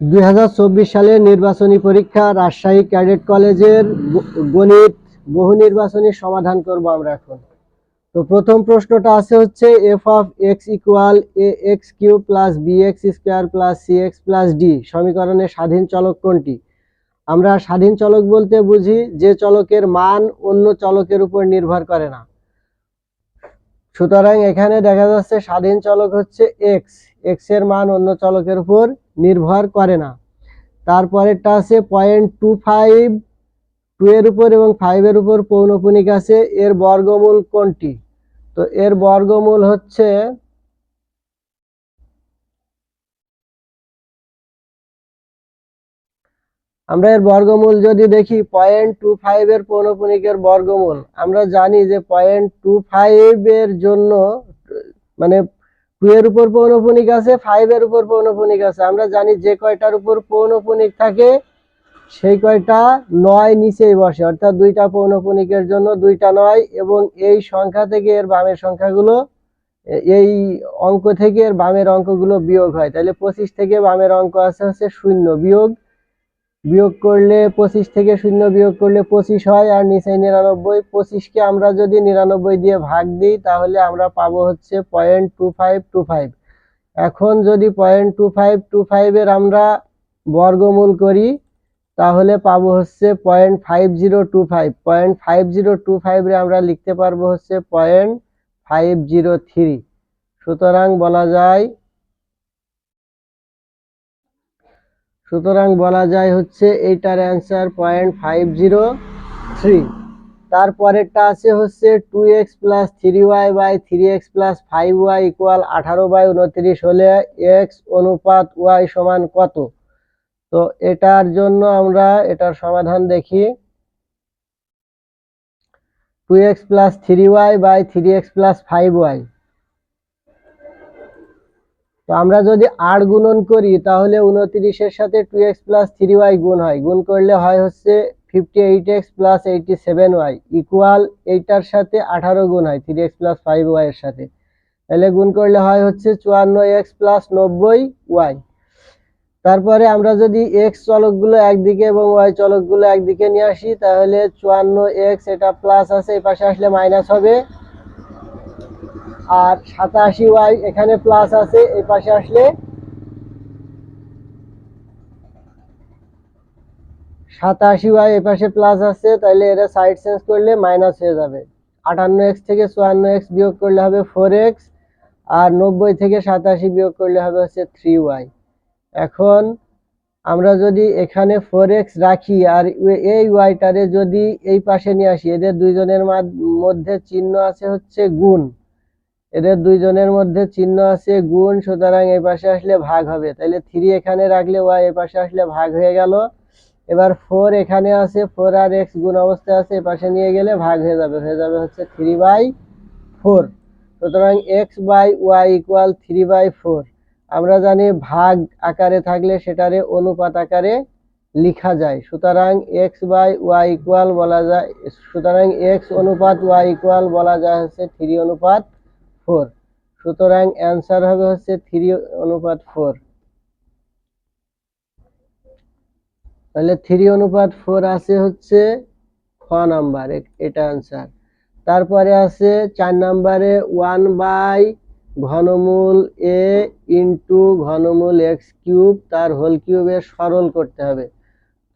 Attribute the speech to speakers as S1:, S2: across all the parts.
S1: 2024 সালের নির্বাচনী পরীক্ষা রাজশাহী ক্যাডেট কলেজের গণিত বহু নির্বাচনী সমাধান করব আমরা এখন। তো প্রথম প্রশ্নটা আছে হচ্ছে f of x equal a x cube plus b x square plus c x plus d সমীকরণের স্বাধীন চলক কোনটি? আমরা স্বাধীন চলক বলতে বুঝি যে চলকের মান অন্য চলকের উপর নির্ভর করে না। সুতরাং এখানে দেখা যাচ্ছে স্বাধীন চলক হচ্ছে এক্স, এক্স এর মান অন্য চলকের উপর নির্ভর করে না। তারপরেরটা আছে 0.25 2 এর উপর এবং 5 এর উপর পৌনঃপুনিক আছে, এর বর্গমূল কোনটি? তো এর বর্গমূল হচ্ছে আমরা এর বর্গমূল যদি দেখি 0.25 এর পৌনঃপুনিকের বর্গমূল আমরা জানি যে 0.25 এর জন্য মানে 2 এর উপর পৌনঃপুনিক আছে, 5 এর উপর পৌনঃপুনিক আছে। আমরা জানি যে কয়টার উপর পৌনঃপুনিক থাকে সেই কয়টা 9 নিচেই বসে, অর্থাৎ দুইটা পৌনঃপুনিকের জন্য দুইটা 9 এবং এই সংখ্যা থেকে এর বামের সংখ্যাগুলো এই অঙ্ক থেকে এর বামের অঙ্কগুলো বিয়োগ হয়। তাহলে 25 থেকে বামের অঙ্ক আছে হচ্ছে 0, বিয়োগ করলে 25 থেকে 0 বিয়োগ করলে 25 হয় আর নিচে 99। 25কে আমরা যদি 99 দিয়ে ভাগ দিই তাহলে আমরা পাবো হচ্ছে 0.2525। এখন যদি 0.2525 এর আমরা বর্গমূল করি তাহলে পাবো হচ্ছে 0.5025। 0.5025 রে আমরা লিখতে পারবো হচ্ছে 0.503। সুতরাং বলা যায় হচ্ছে এইটার অ্যান্সার 0.503। তারপরেরটা আছে হচ্ছে 2x plus 3y by 3x plus 5y equal 18/29 হলে x অনুপাত y সমান কত? তো এটার জন্য আমরা এটার সমাধান দেখি। 2x plus 3y by 3x plus 5y। তো আমরা যদি 8 গুণন করি তাহলে 29 এর সাথে 2x প্লাস 3y গুণ হয়, গুণ করলে হয় হচ্ছে 58x প্লাস 87y ইকুয়াল এইটার সাথে 18 গুণ হয় 3x প্লাস 5y এর সাথে, তাহলে গুণ করলে হয় হচ্ছে 54x প্লাস 90y। তারপরে আমরা যদি x চলকগুলো একদিকে এবং y চলকগুলো একদিকে নিয়ে আসি তাহলে 54x এটা প্লাস আছে এই পাশে আসলে মাইনাস হবে, আর 87y এখানে প্লাস আছে এই পাশে আসলে 87y এই পাশে প্লাস আছে, তাহলে এটা সাইড চেঞ্জ করলে মাইনাস হয়ে যাবে। 58x থেকে 54x বিয়োগ করলে হবে 4x, আর 90 থেকে 87 বিয়োগ করলে হবে হচ্ছে 3y। এখন আমরা যদি এখানে 4x রাখি আর এই ওয়াইটারে যদি এই পাশে নিয়ে আসি, এদের দুইজনের মধ্যে চিহ্ন আছে হচ্ছে গুণ, এদের দুইজনের মধ্যে চিহ্ন আছে গুণ, সুতরাং এই পাশে আসলে ভাগ হবে, তাহলে 3 এখানে রাখলে y এই পাশে আসলে ভাগ হয়ে গেল। এবার 4 এখানে আছে, 4 আর x গুণ অবস্থায় আছে, এই পাশে নিয়ে গেলে ভাগ হয়ে যাবে হচ্ছে 3/4। সুতরাং x বাই y ইকুয়াল 3/4। আমরা জানি ভাগ আকারে থাকলে সেটারে অনুপাত আকারে লিখা যায়, সুতরাং x বাই y ইকুয়াল বলা যায়, সুতরাং x অনুপাত y ইকুয়াল বলা যায় হচ্ছে 3/4। সুতরাং অ্যান্সার হবে হচ্ছে 3/4। তাহলে 3/4 আছে হচ্ছে খ নাম্বার, এটা অ্যান্সার। তারপরে আছে 4 নাম্বারে 1 ঘনমূল a ইন্টু ঘনমূল এক্স কিউব তার হোল কিউবের সরল করতে হবে।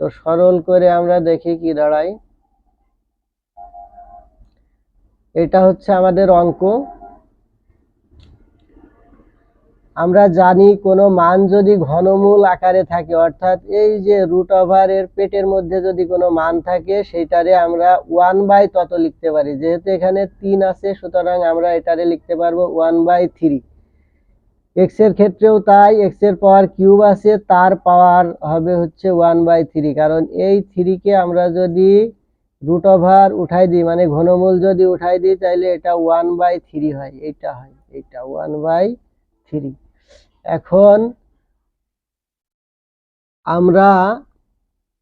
S1: তো সরল করে আমরা দেখি কি দাঁড়ায়। এটা হচ্ছে আমাদের অঙ্ক। আমরা জানি কোনো মান যদি ঘনমূল আকারে থাকে, অর্থাৎ এই যে রুট ওভার এর পেটের মধ্যে যদি কোনো মান থাকে সেইটারে আমরা 1 তত লিখতে পারি। যেহেতু এখানে 3 আছে সুতরাং আমরা এটারে লিখতে পারবো 1/3। এক্স এর ক্ষেত্রেও তাই, এক্স এর পাওয়ার কিউব আছে, তার পাওয়ার হবে হচ্ছে 1/3, কারণ এই 3 কে আমরা যদি রুট ওভার উঠাই দিই মানে ঘনমূল যদি উঠাই দিই তাহলে এটা 1/3 হয়, এটা 1/3। এখন আমরা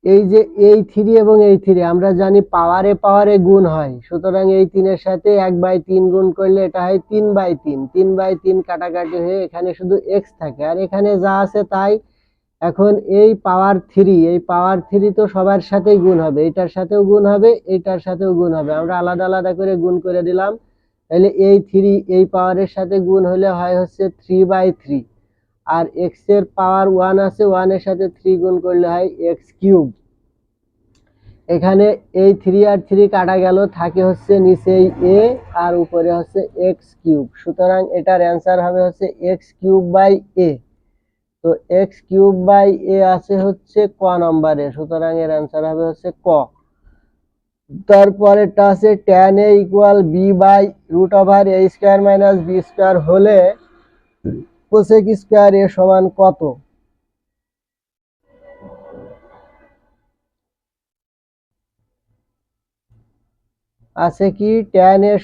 S1: এই যে এই 3 এবং এই 3 আমরা জানি পাওয়ারে গুণ হয়, সুতরাং এই 3 এর সাথে 1/3 গুণ করলে এটা হয় 3/3। 3/3 কাটাকাটি হয়ে এখানে শুধু x থাকে, আর এখানে যা আছে তাই। এখন এই পাওয়ার থ্রি তো সবার সাথেই গুণ হবে, এটার সাথেও গুণ হবে, এটার সাথেও গুণ হবে। আমরা আলাদা আলাদা করে গুণ করে দিলাম। তাহলে এই থ্রি এই পাওয়ারের সাথে গুণ হলে হয় হচ্ছে 3/3, আর এক্স এর পাওয়ার 1 আছে, 1 এর সাথে 3 গুণ করলে হয় এক্স কিউব। এখানে এই 3 আর 3 কাটা গেল, থাকে হচ্ছে নিচেই এ আর উপরে হচ্ছে এক্স কিউব। সুতরাং এটার অ্যান্সার হবে হচ্ছে এক্স কিউব বাই এ। তো এক্স কিউব বাই এ আছে হচ্ছে ক নম্বরে, সুতরাং এর অ্যান্সার হবে হচ্ছে ক। তারপরেরটা আছে tan a equal b by root over a square minus b square হলে কোসেক স্কোয়ার এ সমান কত? আছে কি tan a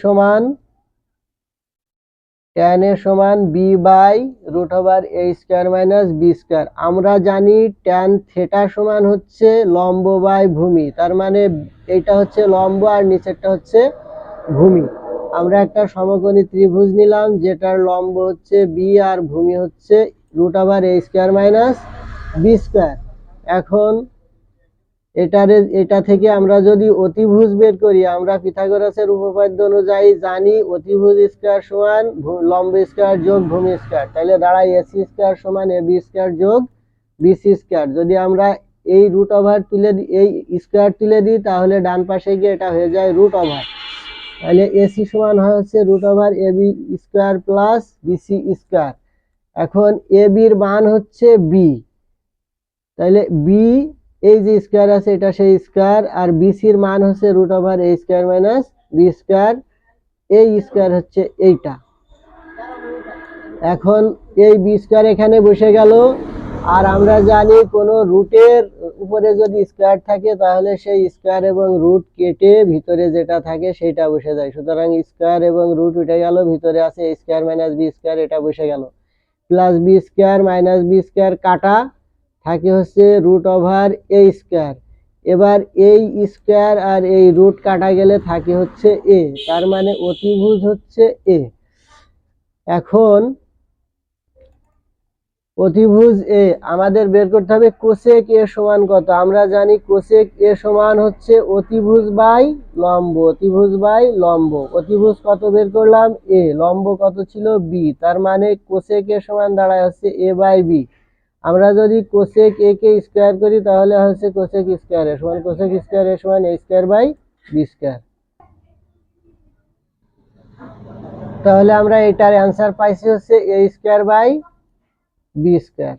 S1: সমান b by root over a square minus b square. আমরা জানি tan থেটা সমান হচ্ছে লম্ব বাই ভূমি, তার মানে এইটা হচ্ছে লম্ব আর নিচেরটা হচ্ছে ভূমি। আমরা একটা সমকোণী ত্রিভুজ নিলাম যেটার লম্ব হচ্ছে বি আর ভূমি হচ্ছে root over a square minus b square. এখন এটা থেকে আমরা যদি অতিভুজ বের করি, আমরা পিথাগোরাসের উপপাদ্য অনুযায়ী জানি অতিভুজ স্কয়ার সমান লম্ব স্কয়ার যোগ ভূমি স্কয়ার, তাহলে দাঁড়ায় এসি স্কয়ার সমান এবি স্কয়ার যোগ বিসি স্কয়ার। যদি আমরা এই রুট ওভার এই স্কয়ার তুলে দিই তাহলে ডান পাশে গিয়ে এটা হয়ে যায় রুট ওভার। তাহলে এসি সমান হয় হচ্ছে root over AB square plus BC square. এখন এবির মান হচ্ছে বি, তাহলে বি এই যে স্কয়ার আছে এটা সেই স্কয়ার, আর বিসির মান হচ্ছে রুট ওভার এ স্কয়ার মাইনাস বি স্কয়ার, এই স্কয়ার হচ্ছে এইটা। এখন এই বি স্কয়ার এখানে বসে গেল, আর আমরা জানি কোন রুটের উপরে যদি স্কয়ার থাকে তাহলে সেই স্কয়ার এবং রুট কেটে ভিতরে যেটা থাকে সেটা বসে যায়। সুতরাং স্কয়ার এবং রুট উঠে গেল, ভিতরে আছে a square minus b square, এটা বসে গেল। Plus b square minus b square কাটা, থাকে হচ্ছে রুট ওভার এ স্কয়ার। এবার এই স্কয়ার আর এই রুট কাটা গেলে থাকে হচ্ছে এ, তার মানে অতিভুজ হচ্ছে এ। এখন অতিভুজ এ আমাদের বের করতে হবে কোসেক এ সমান কত। আমরা জানি কোসেক এ সমান হচ্ছে অতিভুজ বাই লম্ব, অতিভুজ বাই লম্ব। অতিভুজ কত বের করলাম এ, লম্ব কত ছিল বি, তার মানে কোসেক এ সমান দাঁড়ায় হচ্ছে এ বাই বি। আমরা যদি কোসেক এ কে স্কয়ার করি তাহলে হচ্ছে কোসেক স্কয়ার এ সমান কোসেক স্কয়ার এ সমান এ স্কয়ার বাই বি স্কয়ার। তাহলে আমরা এটার অ্যান্সার পাইছি হচ্ছে এ স্কয়ার বাই বি স্কয়ার।